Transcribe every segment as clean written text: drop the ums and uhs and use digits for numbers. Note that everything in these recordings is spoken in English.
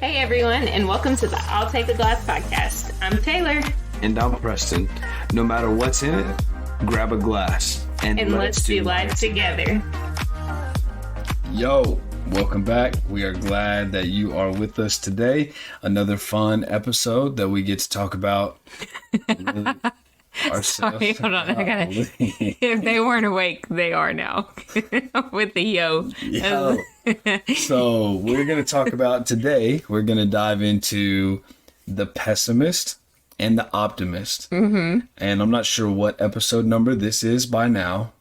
Hey everyone, and welcome to the I'll Take a Glass podcast. I'm Taylor. And I'm Preston. No matter what's in it, grab a glass And let's do life together. Yo, welcome back. We are glad that you are with us today. Another fun episode that we get to talk about ourselves. Sorry, hold on. If they weren't awake, they are now. With the yo. So we're going to talk about today, we're going to dive into the pessimist and the optimist. Mm-hmm. And I'm not sure what episode number this is by now,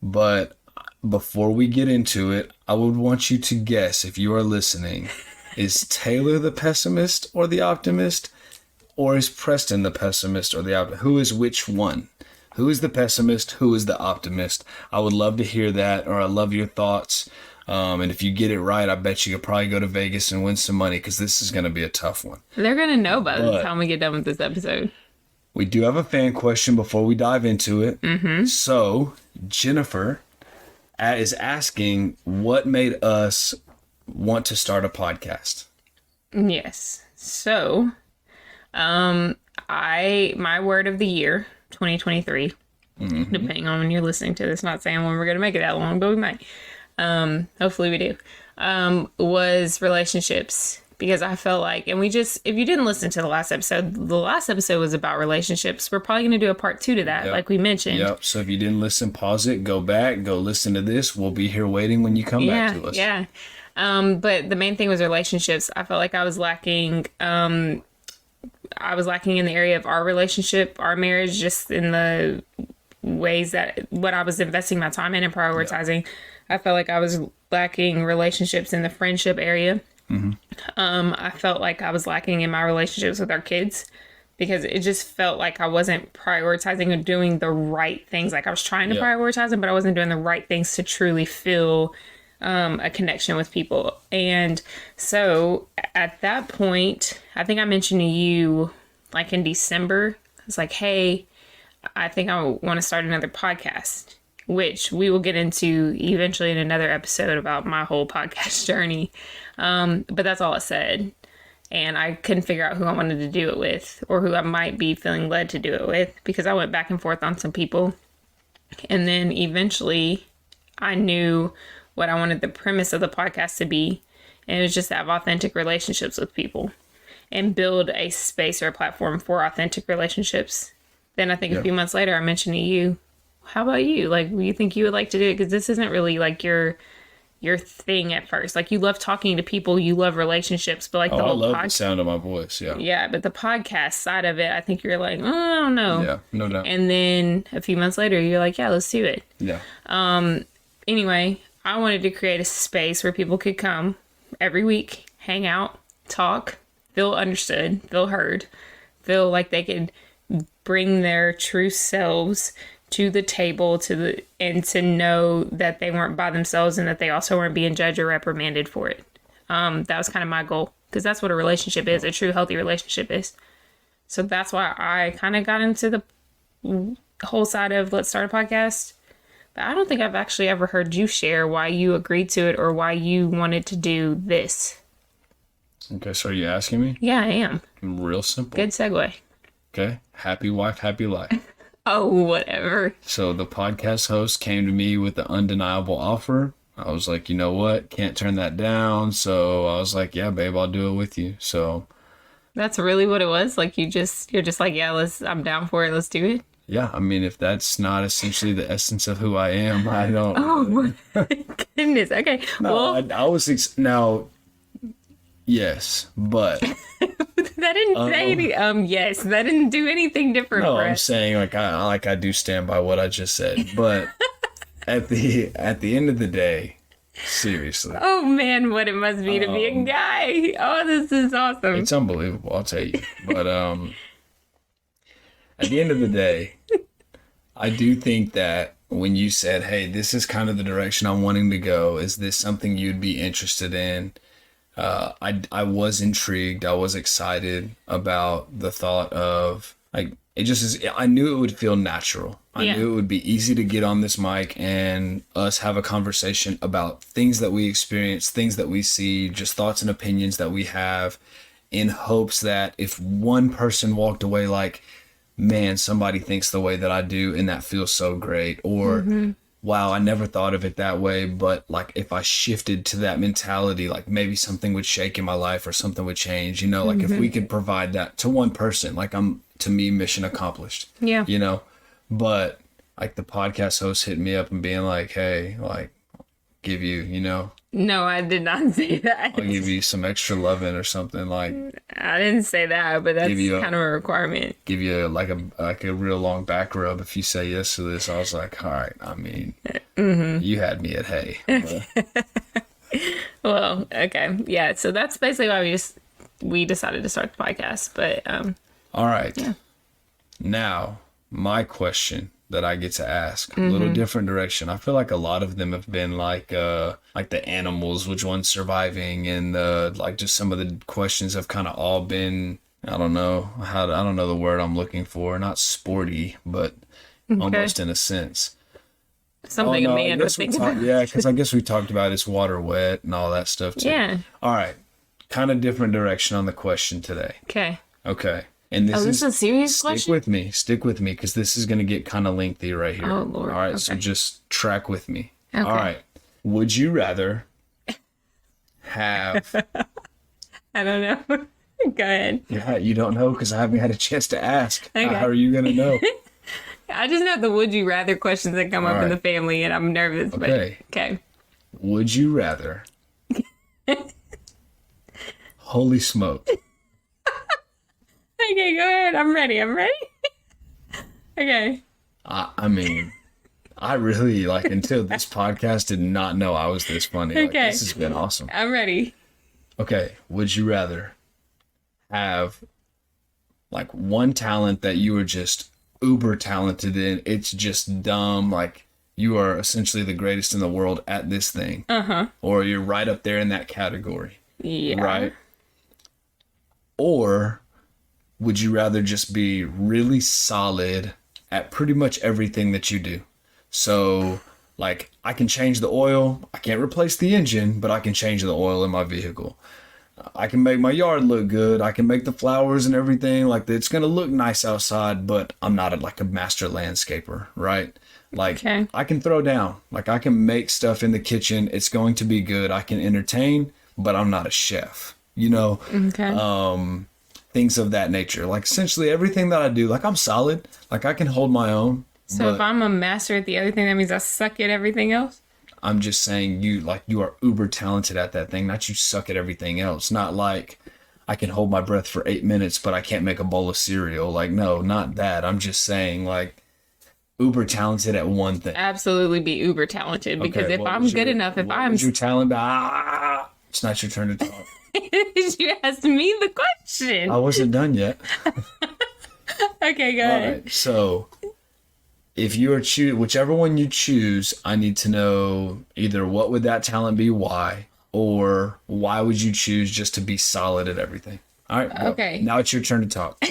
but before we get into it, I would want you to guess, if you are listening, is Taylor the pessimist or the optimist? Or is Preston the pessimist or the optimist? Who is which one? Who is the pessimist? Who is the optimist? I would love to hear that, or I love your thoughts. And if you get it right, I bet you could probably go to Vegas and win some money, because this is going to be a tough one. They're going to know by the time we get done with this episode. We do have a fan question before we dive into it. Mm-hmm. So Jennifer is asking, what made us want to start a podcast? Yes. So, my word of the year, 2023, depending on when you're listening to this, not saying when we're going to make it that long, but we might. Hopefully we do, was relationships. Because I felt like, and if you didn't listen to the last episode was about relationships. We're probably going to do a part 2 to that, like we mentioned. Yep. So if you didn't listen, pause it, go back, go listen to this. We'll be here waiting when you come back to us. Yeah. But the main thing was relationships. I felt like I was lacking, in the area of our relationship, our marriage, just in the ways that what I was investing my time in and prioritizing. Yep. I felt like I was lacking relationships in the friendship area. Mm-hmm. I felt like I was lacking in my relationships with our kids, because it just felt like I wasn't prioritizing and doing the right things. Like I was trying to prioritize them, but I wasn't doing the right things to truly feel a connection with people. And so at that point, I think I mentioned to you, like in December, I was like, hey, I think I want to start another podcast, which we will get into eventually in another episode about my whole podcast journey. But that's all I said. And I couldn't figure out who I wanted to do it with, or who I might be feeling led to do it with, because I went back and forth on some people. And then eventually I knew what I wanted the premise of the podcast to be. And it was just to have authentic relationships with people and build a space or a platform for authentic relationships. Then I think a few months later, I mentioned to you, how about you? Like, you think you would like to do it? Because this isn't really like your thing at first. Like, you love talking to people, you love relationships, but like the whole I love the sound of my voice. Yeah. Yeah, but the podcast side of it, I think you're like, oh, I don't know. Yeah, no doubt. And then a few months later, you're like, yeah, let's do it. Yeah. Anyway, I wanted to create a space where people could come every week, hang out, talk, feel understood, feel heard, feel like they could bring their true selves to the table, and to know that they weren't by themselves, and that they also weren't being judged or reprimanded for it. That was kind of my goal, because that's what a relationship is. A true healthy relationship is. So that's why I kind of got into the whole side of let's start a podcast. But I don't think I've actually ever heard you share why you agreed to it, or why you wanted to do this. Okay, so are you asking me? Yeah, I am. Real simple. Good segue. Okay. Happy wife, happy life. Oh, whatever. So the podcast host came to me with the undeniable offer. I was like, you know what? Can't turn that down. So I was like, yeah, babe, I'll do it with you. So that's really what it was. Like you're just like, yeah, I'm down for it. Let's do it. Yeah. I mean, if that's not essentially the essence of who I am, I don't. Oh my goodness. Okay. No, well, I was now. Yes, but that didn't say any, yes, that didn't do anything different. No, for I'm us. saying I do stand by what I just said, but at the end of the day, seriously. Oh man, what it must be to be a guy. Oh, this is awesome. It's unbelievable, I'll tell you. But at the end of the day, I do think that when you said, hey, this is kind of the direction I'm wanting to go, is this something you'd be interested in? I was intrigued. I was excited about the thought of, like, it just is, I knew it would feel natural. I knew it would be easy to get on this mic and us have a conversation about things that we experience, things that we see, just thoughts and opinions that we have, in hopes that if one person walked away like, man, somebody thinks the way that I do and that feels so great, or wow, I never thought of it that way, but like if I shifted to that mentality, like maybe something would shake in my life or something would change, you know, like if we could provide that to one person, like to me, mission accomplished. Yeah. You know, but like the podcast host hit me up and being like, hey, like give you, you know. No, I did not say that. I'll give you some extra loving or something, like. I didn't say that, but that's kind of a requirement. Give you like a real long back rub if you say yes to this. I was like, all right, I mean, you had me at hey. Well, okay. Yeah, so that's basically why we decided to start the podcast. But all right. Yeah. Now, my question that I get to ask, a little different direction. I feel like a lot of them have been like the animals, which one's surviving, and like just some of the questions have kind of all been, I don't know the word I'm looking for, not sporty, but almost in a sense. Something a man would think about. Yeah, because I guess we talked about is water wet and all that stuff too. Yeah. All right. Kind of different direction on the question today. Okay. And this is a serious question? Stick with me, because this is going to get kind of lengthy right here. Oh, Lord. All right, Okay. so just track with me. Okay. All right. Would you rather have... I don't know. Go ahead. Yeah, you don't know because I haven't had a chance to ask. Okay. How are you going to know? I just know the would you rather questions that come up in the family, and I'm nervous. Okay. But, okay. Would you rather... Holy smoke. Okay, go ahead. I'm ready. Okay. I mean, I really, until this podcast, did not know I was this funny. Okay. This has been awesome. I'm ready. Okay, would you rather have, one talent that you are just uber talented in, it's just dumb, you are essentially the greatest in the world at this thing. Or you're right up there in that category. Yeah. Right? Or... would you rather just be really solid at pretty much everything that you do? So, I can change the oil. I can't replace the engine, but I can change the oil in my vehicle. I can make my yard look good. I can make the flowers and everything. It's going to look nice outside, but I'm not a master landscaper, right? Okay. I can throw down. I can make stuff in the kitchen. It's going to be good. I can entertain, but I'm not a chef, you know? Okay. Things of that nature. Essentially everything that I do, I'm solid. I can hold my own. So if I'm a master at the other thing, that means I suck at everything else? I'm just saying you are uber talented at that thing, not you suck at everything else. Not I can hold my breath for 8 minutes, but I can't make a bowl of cereal. No, not that. I'm just saying uber talented at one thing. Absolutely be uber talented, because if I'm good enough, if I'm... What's your talent? It's not your turn to talk. You asked me the question. I wasn't done yet. Okay, go ahead. All right, so if you are whichever one you choose, I need to know either what would that talent be, why, or why would you choose just to be solid at everything? All right, go. Okay. Now it's your turn to talk.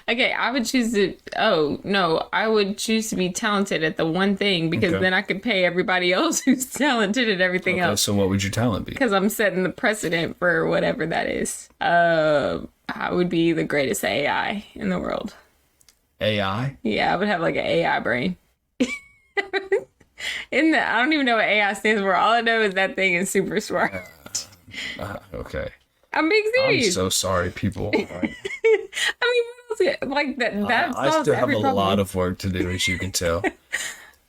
Okay, I would choose to... Oh, no. I would choose to be talented at the one thing, because then I could pay everybody else who's talented at everything else. So what would your talent be? Because I'm setting the precedent for whatever that is. I would be the greatest AI in the world. AI? Yeah, I would have an AI brain. I don't even know what AI stands for. All I know is that thing is super smart. Okay. I'm being serious. I'm so sorry, people. Right. I mean, what else? That I still have a lot of work to do, as you can tell.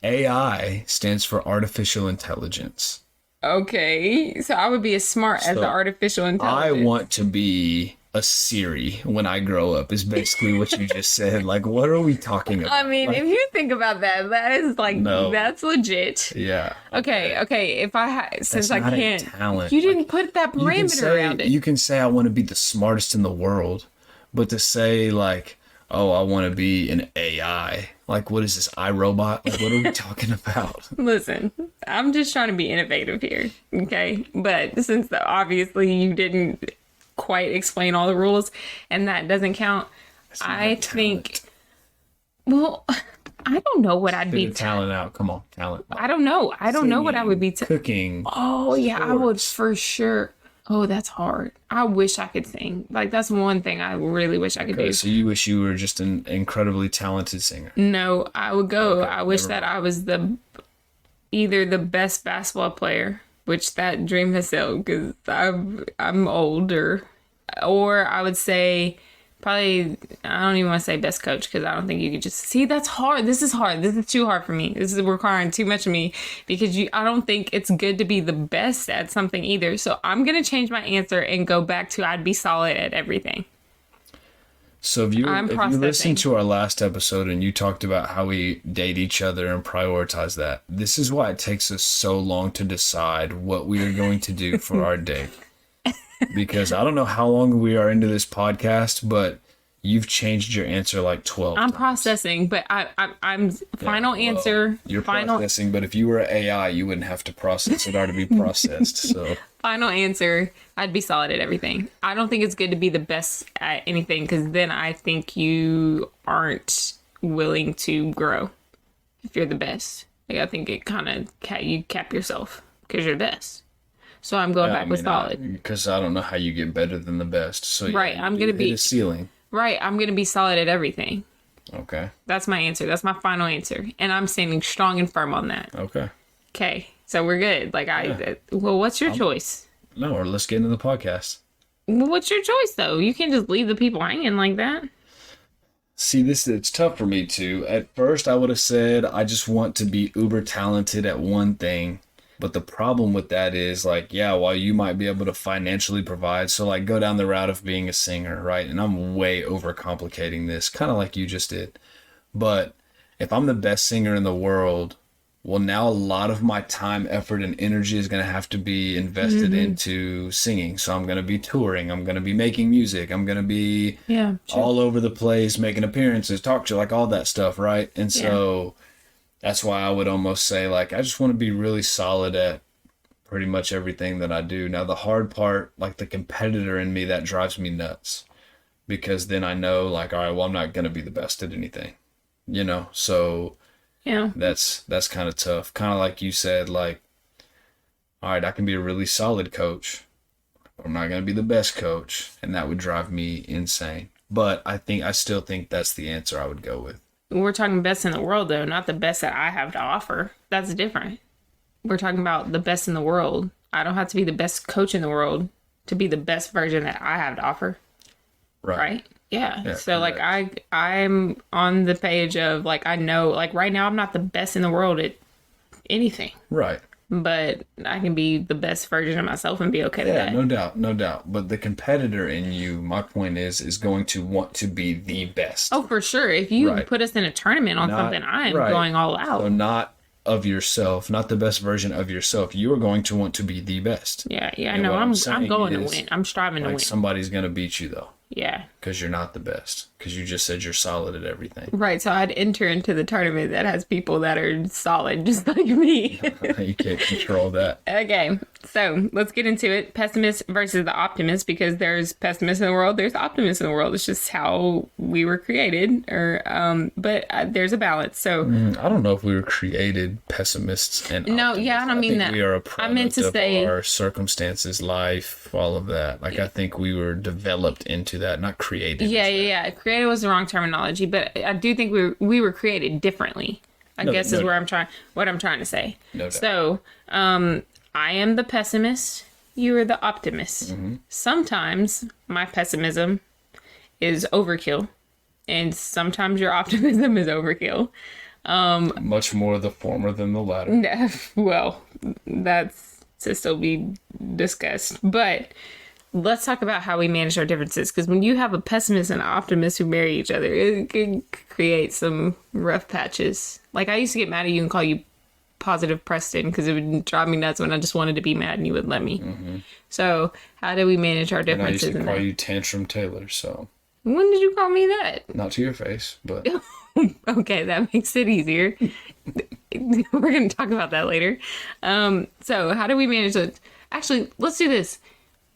AI stands for artificial intelligence. Okay, so I would be as smart as the artificial intelligence. I want to be a Siri when I grow up, is basically what you just said. What are we talking about? I mean, if you think about that, that is No. that's legit. Yeah. Okay. If since That's I not a can't, talent. you didn't put that parameter around it. You can say I want to be the smartest in the world, but to say oh, I want to be an AI, what is this, iRobot? What are we talking about? Listen, I'm just trying to be innovative here, okay? But since obviously you didn't quite explain all the rules, and that doesn't count, I think Well, I don't know what I'd Spit be. a talent out. Come on, talent. I don't know. I don't know what I would be. Cooking. Oh, yeah, I would sports. for sure. Oh, that's hard. I wish I could sing. Like, that's one thing I really wish I could do. So you wish you were just an incredibly talented singer. No, I would go. Okay, I wish never that mind. I was either the best basketball player, which that dream has sailed because I'm older, or I would say probably I don't even want to say best coach because I don't think you could just see that's hard. This is hard. This is too hard for me. This is requiring too much of me because I don't think it's good to be the best at something either. So I'm gonna change my answer and go back to I'd be solid at everything. So if you processing. listened to our last episode and you talked about how we date each other and prioritize that, this is why it takes us so long to decide what we are going to do for our date. Because I don't know how long we are into this podcast, but you've changed your answer like 12 I'm times. processing, but I'm final answer. You're final processing, but if you were AI, you wouldn't have to process. It already be processed. So final answer. I'd be solid at everything. I don't think it's good to be the best at anything because then I think you aren't willing to grow if you're the best. Like I think it kind of you cap yourself because you're the best. So I'm going back with solid. Because I don't know how you get better than the best. So yeah, Right, I'm gonna hit be- a ceiling. Right, I'm gonna be solid at everything. Okay. That's my answer. That's my final answer, and I'm standing strong and firm on that. Okay. Okay, so we're good. Like well, what's your choice? No, or let's get into the podcast. Well, what's your choice though? You can't just leave the people hanging like that. See, it's tough for me too. At first, I would have said I just want to be uber talented at one thing. But the problem with that is like, yeah, while you might be able to financially provide, so like go down the route of being a singer, right? And I'm way overcomplicating this, kind of like you just did. But if I'm the best singer in the world, well, now a lot of my time, effort, and energy is going to have to be invested into singing. So I'm going to be touring. I'm going to be making music. I'm going to be all over the place, making appearances, talk show, like all that stuff, right? And so that's why I would almost say, like, I just want to be really solid at pretty much everything that I do. Now, the hard part, like the competitor in me, that drives me nuts. Because then I know, like, all right, well, I'm not going to be the best at anything. You know? So Yeah. that's kind of tough. Kind of like you said, like, all right, I can be a really solid coach. I'm not going to be the best coach. And that would drive me insane. But I still think that's the answer I would go with. We're talking best in the world, though, not the best that I have to offer. That's different. We're talking about the best in the world. I don't have to be the best coach in the world to be the best version that I have to offer. Right? Yeah. So, like, I'm on the page of, like, I know, like, right now I'm not the best in the world at anything. Right. But I can be the best version of myself and be okay with Yeah, that. no doubt. But the competitor in you, my point is going to want to be the best. Oh, for sure. If you Right. put us in a tournament on something, I'm right. going all out. So not of yourself, not the best version of yourself. You are going to want to be the best. Yeah, And no, what I'm saying going to is, win. I'm striving to Like win. somebody's going to beat you though, Yeah. because you're not the best. Because you just said you're solid at everything. Right, so I'd enter into the tournament that has people that are solid, just like me. You can't control that. Okay, so let's get into it. Pessimist versus the optimist, because there's pessimists in the world, there's optimists in the world. It's just how we were created, but there's a balance. So I don't know if we were created pessimists and No, optimists. yeah, I don't mean think that. we are a I meant product to of say- our circumstances, life, all of that. Like I think we were developed into that, not created. yeah. Created was the wrong terminology, but I do think we were created differently. I guess is what I'm trying to say. No doubt. So, I am the pessimist. You are the optimist. Mm-hmm. Sometimes my pessimism is overkill, and sometimes your optimism is overkill. Much more the former than the latter. Well, that's to still be discussed. But let's talk about how we manage our differences. Because when you have a pessimist and an optimist who marry each other, it can create some rough patches. Like, I used to get mad at you and call you positive Preston because it would drive me nuts when I just wanted to be mad and you would let me. Mm-hmm. So how do we manage our And I differences used to in call that? you Tantrum Taylor, so When did you call me that? not to your face, but Okay, that makes it easier. We're going to talk about that later. So how do we manage it? Actually, let's do this.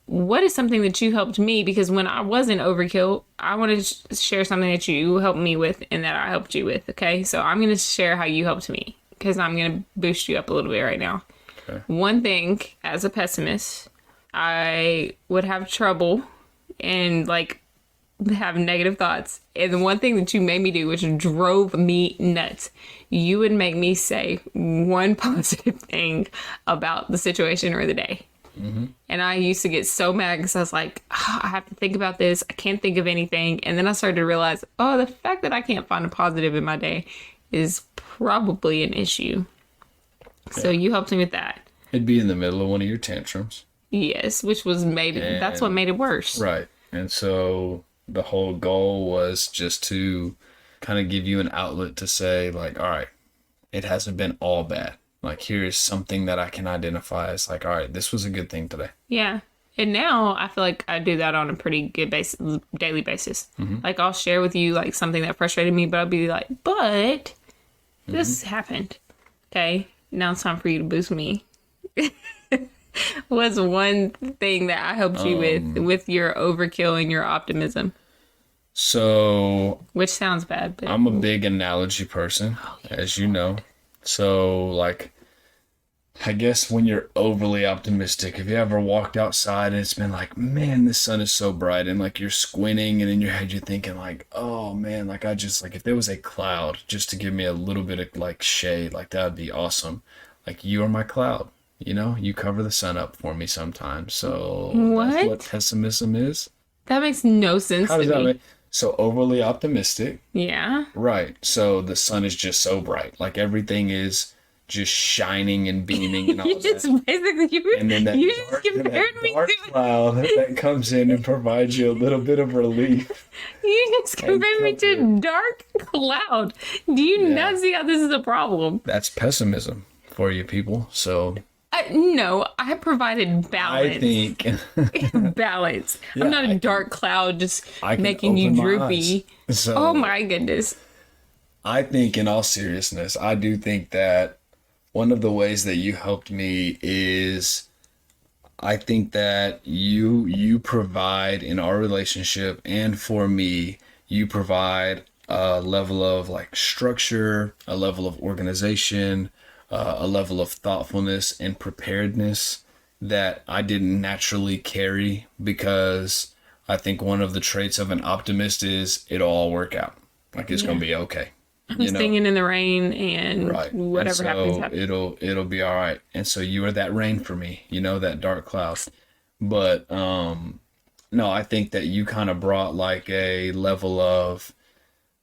what is something that you helped me? Because when I wasn't overkill, I want to share something that you helped me with and that I helped you with. Okay. So I'm going to share how you helped me because I'm going to boost you up a little bit right now. Okay. One thing, as a pessimist, I would have trouble and like have negative thoughts. And the one thing that you made me do, which drove me nuts, you would make me say one positive thing about the situation or the day. Mm-hmm. And I used to get so mad because I was like, oh, I have to think about this. I can't think of anything. And then I started to realize, oh, the fact that I can't find a positive in my day is probably an issue. Yeah. So you helped me with that. It'd be in the middle of one of your tantrums. Yes, which was that's what made it worse. Right. And so the whole goal was just to kind of give you an outlet to say, like, all right, it hasn't been all bad. Like, here's something that I can identify as like, all right, this was a good thing today. Yeah. And now I feel like I do that on a pretty good daily basis. Mm-hmm. Like, I'll share with you like something that frustrated me, but I'll be like, but this happened. Okay. Now it's time for you to boost me. What's one thing that I helped you with your overkill and your optimism? So, which sounds bad, but I'm a big analogy person, as you know. So, like, I guess when you're overly optimistic, have you ever walked outside and it's been like, man, the sun is so bright, and like you're squinting and in your head you're thinking like, oh man, like I just, like if there was a cloud just to give me a little bit of like shade, like that would be awesome. Like, you are my cloud, you know, you cover the sun up for me sometimes. So that's what pessimism is. That makes no sense to me. So overly optimistic. Yeah. Right. So the sun is just so bright. Like everything is just shining and beaming and all you just that. Basically, and then that you dark, just compared me dark to cloud that comes in and provides you a little bit of relief. You just compared me to dark cloud. Do you not see how this is a problem? That's pessimism for you people. So no, I provided balance. I think balance. I'm not a dark cloud just making you droopy. So, oh my goodness. I think, in all seriousness, I do think that one of the ways that you helped me is, I think that you provide in our relationship, and for me, you provide a level of like structure, a level of organization, a level of thoughtfulness and preparedness that I didn't naturally carry, because I think one of the traits of an optimist is it'll all work out. Like, it's going to be okay. I'm singing in the rain and whatever happens. It'll be all right. And so you are that rain for me, you know, that dark cloud. But no, I think that you kind of brought like a level of,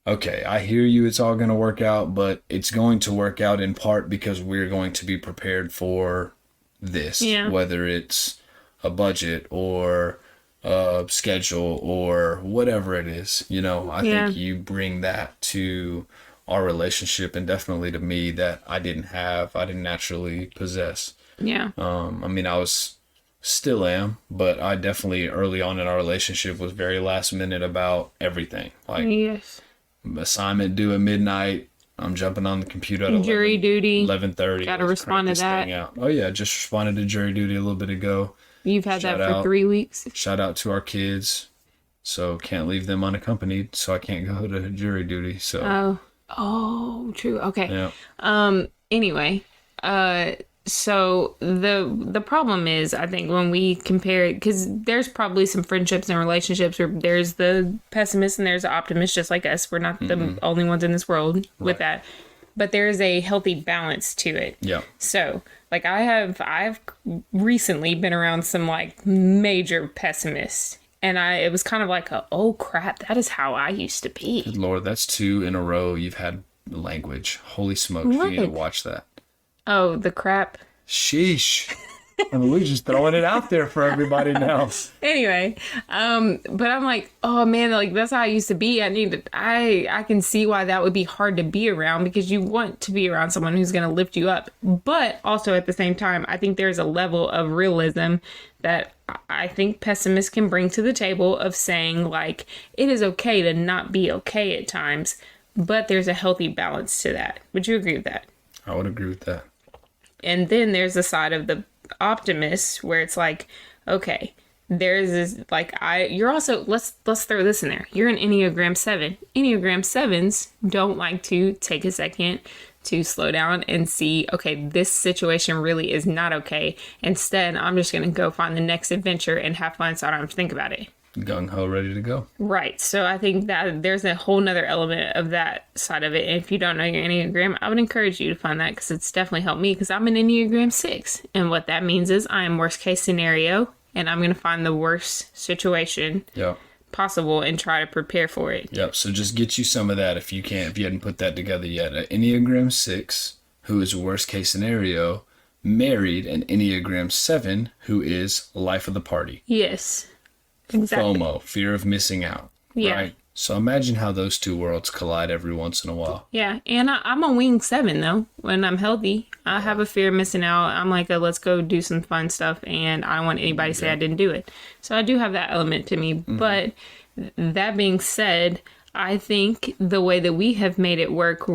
okay, I hear you, it's all going to work out, but it's going to work out in part because we're going to be prepared for this, whether it's a budget or a schedule or whatever it is. You know, I think you bring that to our relationship, and definitely to me, that I didn't naturally possess. Yeah. I mean, I still am, but I definitely early on in our relationship was very last minute about everything. Like, assignment due at midnight, I'm jumping on the computer at jury duty 11:30. Gotta respond to that. Oh yeah, just responded to jury duty a little bit ago. You've had that for 3 weeks. Shout out to our kids. So can't leave them unaccompanied, so I can't go to jury duty. So true. Okay. Yeah. Anyway, so the problem is, I think, when we compare it, because there's probably some friendships and relationships where there's the pessimist and there's the optimist, just like us. We're not the only ones in this world with that, but there is a healthy balance to it. Yeah. So like I've recently been around some like major pessimists, and it was kind of like oh crap, that is how I used to be. Good Lord, that's 2 in a row you've had language. Holy smokes, you need to watch that. Oh, the crap. Sheesh. I mean, we're just throwing it out there for everybody now. Anyway, but I'm like, oh man, like that's how I used to be. I can see why that would be hard to be around, because you want to be around someone who's going to lift you up. But also at the same time, I think there's a level of realism that I think pessimists can bring to the table, of saying like, it is okay to not be okay at times, but there's a healthy balance to that. Would you agree with that? I would agree with that. And then there's the side of the optimist where it's like, okay, there's this, like, you're also, let's throw this in there. You're an Enneagram 7. Enneagram 7s don't like to take a second to slow down and see, okay, this situation really is not okay. Instead, I'm just going to go find the next adventure and have fun, so I don't have to think about it. Gung-ho, ready to go. Right. So I think that there's a whole nother element of that side of it. And if you don't know your Enneagram, I would encourage you to find that, because it's definitely helped me, because I'm an Enneagram 6. And what that means is I am worst case scenario, and I'm going to find the worst situation possible and try to prepare for it. Yep. So just get you some of that if you can't, if you hadn't put that together yet. An Enneagram 6, who is worst case scenario, married an Enneagram 7, who is life of the party. Yes. Exactly. FOMO, fear of missing out. Yeah. Right? So imagine how those two worlds collide every once in a while. Yeah. And I'm a wing 7, though. When I'm healthy, I have a fear of missing out. I'm like, let's go do some fun stuff, and I don't want anybody to say I didn't do it. So I do have that element to me. Mm-hmm. But that being said, I think the way that we have made it work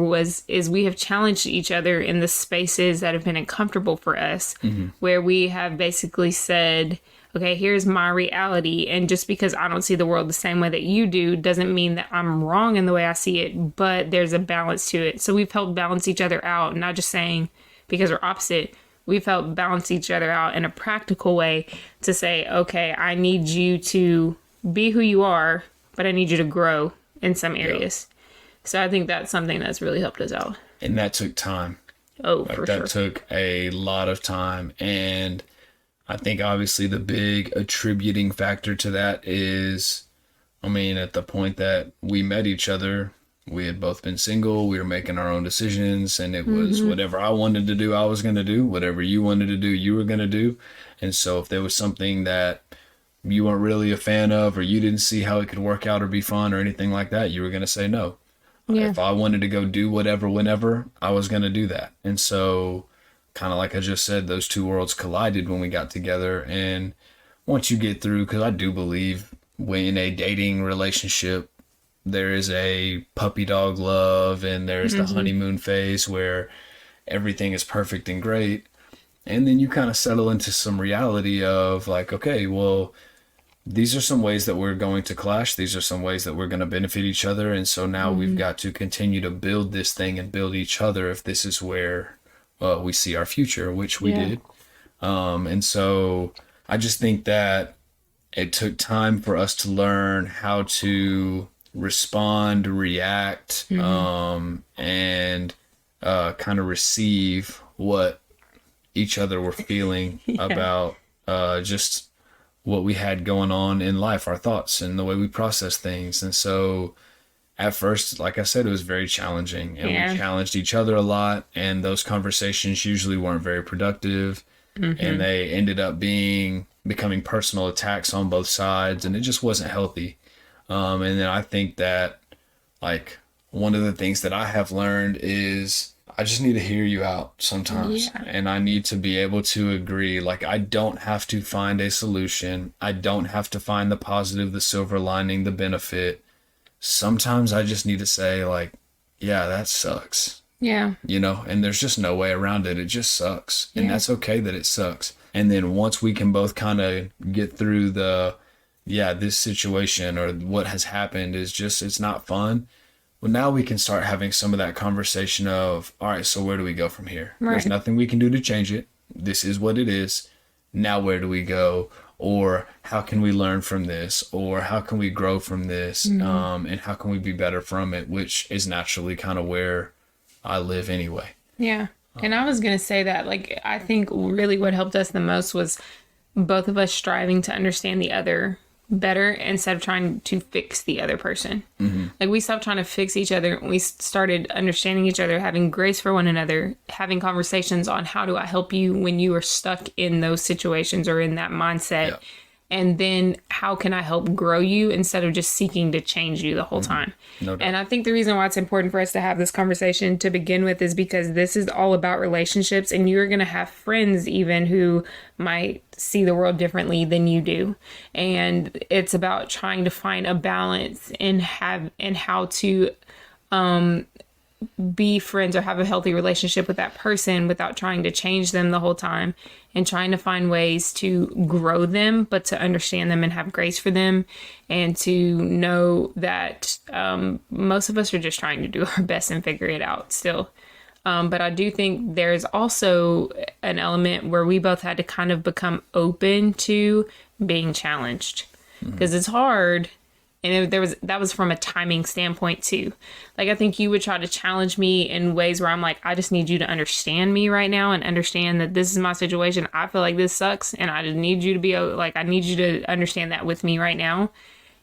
is we have challenged each other in the spaces that have been uncomfortable for us, where we have basically said, okay, here's my reality. And just because I don't see the world the same way that you do doesn't mean that I'm wrong in the way I see it, but there's a balance to it. So we've helped balance each other out, not just saying because we're opposite. We've helped balance each other out in a practical way to say, okay, I need you to be who you are, but I need you to grow in some areas. Yep. So I think that's something that's really helped us out. And that took time. Oh, for sure. That took a lot of time. And I think obviously the big attributing factor to that is, I mean, at the point that we met each other, we had both been single, we were making our own decisions, and it was whatever I wanted to do, I was going to do. Whatever you wanted to do, you were going to do. And so if there was something that you weren't really a fan of, or you didn't see how it could work out or be fun or anything like that, you were going to say no. Yeah. If I wanted to go do whatever, whenever, I was going to do that. And so kind of like I just said, those two worlds collided when we got together. And once you get through, because I do believe when in a dating relationship, there is a puppy dog love, and there's the honeymoon phase where everything is perfect and great. And then you kind of settle into some reality of like, okay, well, these are some ways that we're going to clash. These are some ways that we're going to benefit each other. And so now we've got to continue to build this thing and build each other if this is where we see our future, which we did. And so I just think that it took time for us to learn how to respond, react, and kind of receive what each other were feeling about just what we had going on in life, our thoughts and the way we process things. And so at first, like I said, it was very challenging, and we challenged each other a lot, and those conversations usually weren't very productive, and they ended up becoming personal attacks on both sides, and it just wasn't healthy. And then I think that, like, one of the things that I have learned is I just need to hear you out sometimes, and I need to be able to agree. Like, I don't have to find a solution. I don't have to find the positive, the silver lining, the benefit. Sometimes I just need to say, like, yeah, that sucks. Yeah. You know, and there's just no way around it. It just sucks. And that's okay that it sucks. And then once we can both kind of get through this situation or what has happened is just, it's not fun. Well, now we can start having some of that conversation of, all right, so where do we go from here? Right. There's nothing we can do to change it. This is what it is. Now where do we go? Or how can we learn from this? Or how can we grow from this? And how can we be better from it? Which is naturally kind of where I live anyway. Yeah. And I was going to say that, like, I think really what helped us the most was both of us striving to understand the other better instead of trying to fix the other person. Like, we stopped trying to fix each other. We started understanding each other, having grace for one another, having conversations on how do I help you when you are stuck in those situations or in that mindset. Yeah. And then how can I help grow you instead of just seeking to change you the whole time. No doubt. And I think the reason why it's important for us to have this conversation to begin with is because this is all about relationships, and you're going to have friends even who might see the world differently than you do. And it's about trying to find a balance in how to be friends or have a healthy relationship with that person without trying to change them the whole time, and trying to find ways to grow them, but to understand them and have grace for them, and to know that most of us are just trying to do our best and figure it out still. But I do think there's also an element where we both had to kind of become open to being challenged, because it's hard. And that was from a timing standpoint too. Like, I think you would try to challenge me in ways where I'm like, I just need you to understand me right now and understand that this is my situation. I feel like this sucks, and I just need you to be like, I need you to understand that with me right now.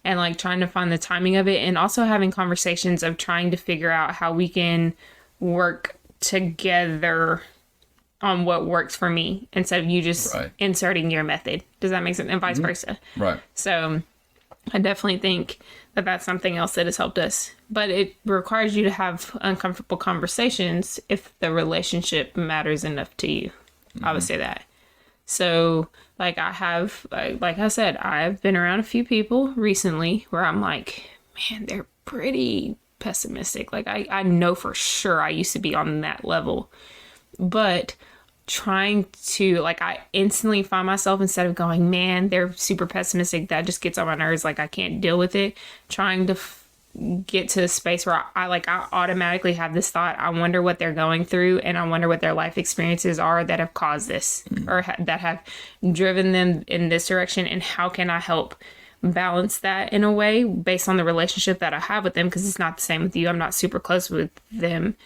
And like trying to find the timing of it, and also having conversations of trying to figure out how we can work together on what works for me, instead of you just inserting your method. Does that make sense? And vice versa. Right. So I definitely think that that's something else that has helped us, but it requires you to have uncomfortable conversations if the relationship matters enough to you. I would say that. So like I said, I've been around a few people recently where I'm like, man, they're pretty pessimistic. Like I know for sure I used to be on that level, but trying to, like, I instantly find myself, instead of going, man, they're super pessimistic, that just gets on my nerves, like I can't deal with it, trying to get to a space where I automatically have this thought, I wonder what they're going through, and I wonder what their life experiences are that have caused this, or that have driven them in this direction, and how can I help balance that in a way based on the relationship that I have with them, because it's not the same with you. I'm not super close with them,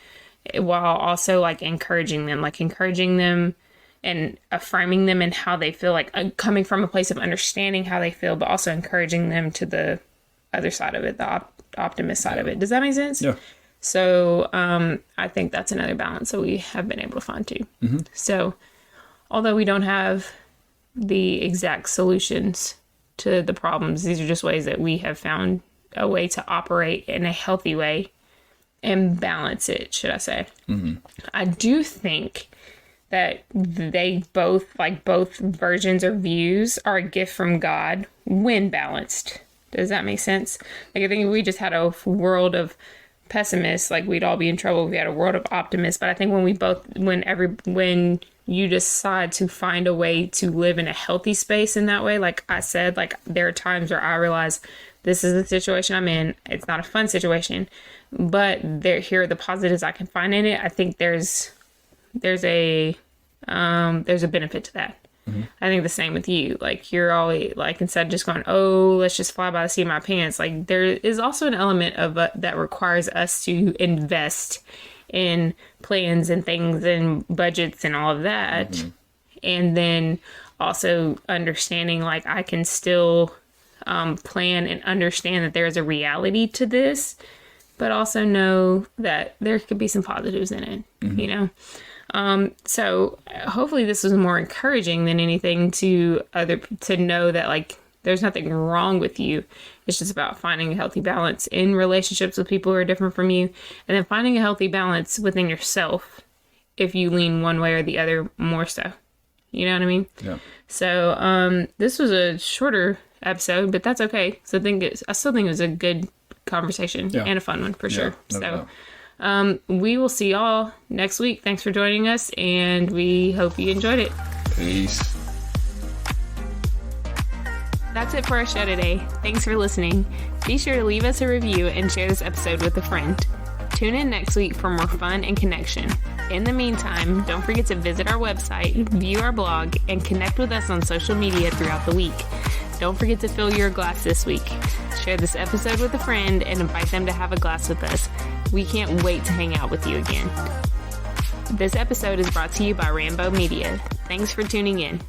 while also like encouraging them and affirming them in how they feel, like coming from a place of understanding how they feel, but also encouraging them to the other side of it, the optimist side of it. Does that make sense? Yeah. So I think that's another balance that we have been able to find too. So although we don't have the exact solutions to the problems, these are just ways that we have found a way to operate in a healthy way and balance it, should I say. I do think that they both versions or views are a gift from God when balanced. Does that make sense? Like, I think if we just had a world of pessimists, like, we'd all be in trouble if we had a world of optimists. But I think when you decide to find a way to live in a healthy space in that way, like I said, like, there are times where I realize this is the situation I'm in. It's not a fun situation, but here are the positives I can find in it. I think there's a benefit to that. I think the same with you. Like, you're always like, instead of just going, oh, let's just fly by the seat of my pants. Like, there is also an element of that requires us to invest in plans and things and budgets and all of that. And then also understanding, like, I can still plan and understand that there's a reality to this, but also know that there could be some positives in it, you know? So hopefully this was more encouraging than anything to know that, like, there's nothing wrong with you. It's just about finding a healthy balance in relationships with people who are different from you, and then finding a healthy balance within yourself if you lean one way or the other more so. You know what I mean? Yeah. So this was a shorter episode, but that's okay. So I still think it was a good conversation and a fun one for sure. We will see y'all next week. Thanks for joining us, and we hope you enjoyed it. Peace. That's it for our show today. Thanks for listening. Be sure to leave us a review and share this episode with a friend. Tune in next week for more fun and connection. In the meantime, don't forget to visit our website, view our blog, and connect with us on social media throughout the week. Don't forget to fill your glass this week. Share this episode with a friend and invite them to have a glass with us. We can't wait to hang out with you again. This episode is brought to you by Rambos Media. Thanks for tuning in.